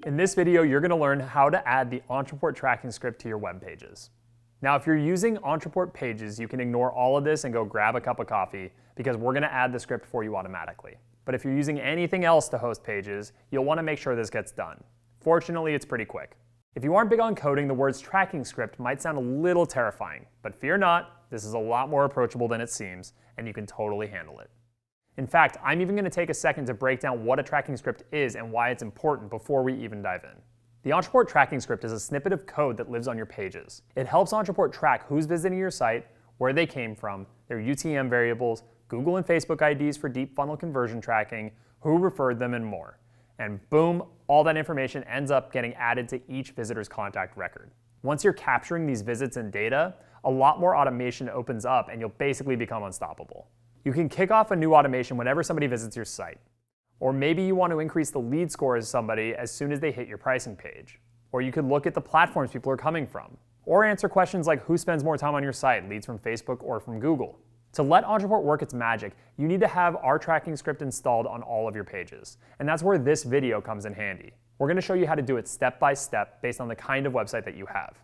In this video, you're going to learn how to add the Ontraport tracking script to your web pages. Now, if you're using Ontraport pages, you can ignore all of this and go grab a cup of coffee because we're going to add the script for you automatically. But if you're using anything else to host pages, you'll want to make sure this gets done. Fortunately, it's pretty quick. If you aren't big on coding, the words tracking script might sound a little terrifying, but fear not, this is a lot more approachable than it seems, and you can totally handle it. In fact, I'm even going to take a second to break down what a tracking script is and why it's important before we even dive in. The Ontraport tracking script is a snippet of code that lives on your pages. It helps Ontraport track who's visiting your site, where they came from, their UTM variables, Google and Facebook IDs for deep funnel conversion tracking, who referred them, and more. And boom, all that information ends up getting added to each visitor's contact record. Once you're capturing these visits and data, a lot more automation opens up and you'll basically become unstoppable. You can kick off a new automation whenever somebody visits your site. Or maybe you want to increase the lead score of somebody as soon as they hit your pricing page. Or you could look at the platforms people are coming from. Or answer questions like who spends more time on your site, leads from Facebook or from Google. To let Ontraport work its magic, you need to have our tracking script installed on all of your pages. And that's where this video comes in handy. We're going to show you how to do it step by step based on the kind of website that you have.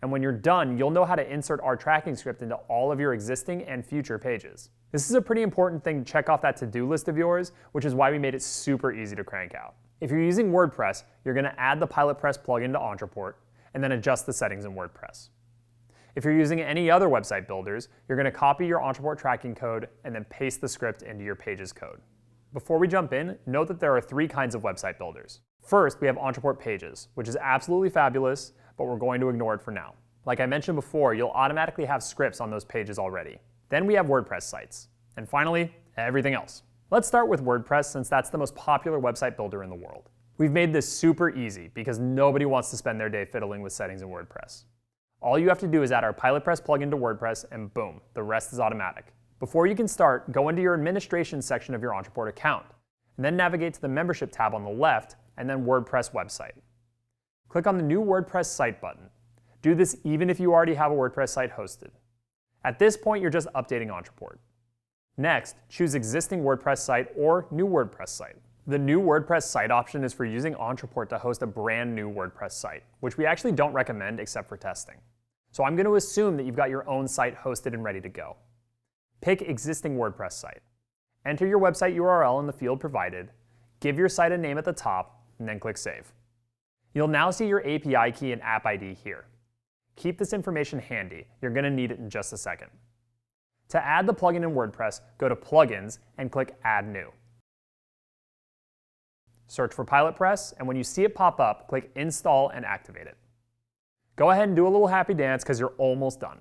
And when you're done, you'll know how to insert our tracking script into all of your existing and future pages. This is a pretty important thing to check off that to-do list of yours, which is why we made it super easy to crank out. If you're using WordPress, you're going to add the PilotPress plugin to Ontraport and then adjust the settings in WordPress. If you're using any other website builders, you're going to copy your Ontraport tracking code and then paste the script into your page's code. Before we jump in, note that there are three kinds of website builders. First, we have Ontraport Pages, which is absolutely fabulous, but we're going to ignore it for now. Like I mentioned before, you'll automatically have scripts on those pages already. Then we have WordPress sites. And finally, everything else. Let's start with WordPress since that's the most popular website builder in the world. We've made this super easy because nobody wants to spend their day fiddling with settings in WordPress. All you have to do is add our PilotPress plugin to WordPress and boom, the rest is automatic. Before you can start, go into your administration section of your Ontraport account, and then navigate to the membership tab on the left and then WordPress website. Click on the new WordPress site button. Do this even if you already have a WordPress site hosted. At this point, you're just updating Ontraport. Next, choose existing WordPress site or new WordPress site. The new WordPress site option is for using Ontraport to host a brand new WordPress site, which we actually don't recommend except for testing. So I'm going to assume that you've got your own site hosted and ready to go. Pick existing WordPress site. Enter your website URL in the field provided, give your site a name at the top, and then click Save. You'll now see your API key and app ID here. Keep this information handy. You're going to need it in just a second. To add the plugin in WordPress, go to Plugins and click Add New. Search for PilotPress, and when you see it pop up, click Install and activate it. Go ahead and do a little happy dance because you're almost done.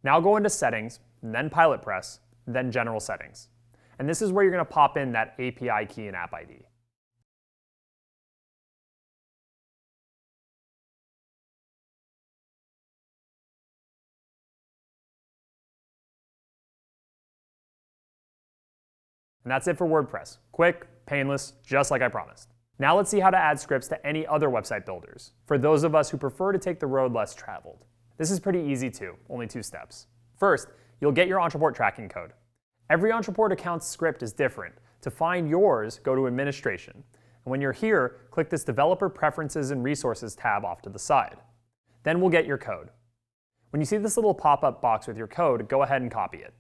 Now go into Settings, then PilotPress, then General Settings. And this is where you're going to pop in that API key and app ID. And that's it for WordPress. Quick, painless, just like I promised. Now let's see how to add scripts to any other website builders, for those of us who prefer to take the road less traveled. This is pretty easy too, only 2 steps. First, you'll get your Ontraport tracking code. Every Ontraport account's script is different. To find yours, go to Administration. And when you're here, click this Developer Preferences and Resources tab off to the side. Then we'll get your code. When you see this little pop-up box with your code, go ahead and copy it.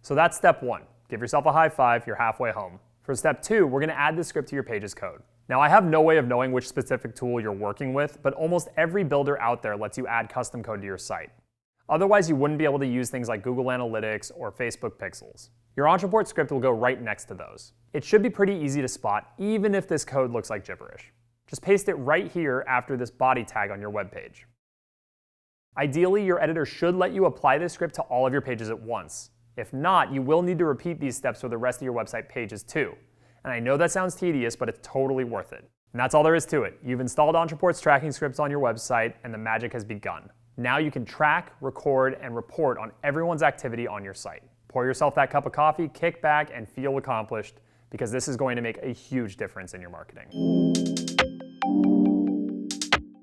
So that's step 1. Give yourself a high five, you're halfway home. For step 2, we're going to add this script to your page's code. Now, I have no way of knowing which specific tool you're working with, but almost every builder out there lets you add custom code to your site. Otherwise, you wouldn't be able to use things like Google Analytics or Facebook Pixels. Your Ontraport script will go right next to those. It should be pretty easy to spot, even if this code looks like gibberish. Just paste it right here after this body tag on your web page. Ideally, your editor should let you apply this script to all of your pages at once. If not, you will need to repeat these steps for the rest of your website pages too. And I know that sounds tedious, but it's totally worth it. And that's all there is to it. You've installed Ontraport's tracking scripts on your website, and the magic has begun. Now you can track, record, and report on everyone's activity on your site. Pour yourself that cup of coffee, kick back, and feel accomplished, because this is going to make a huge difference in your marketing.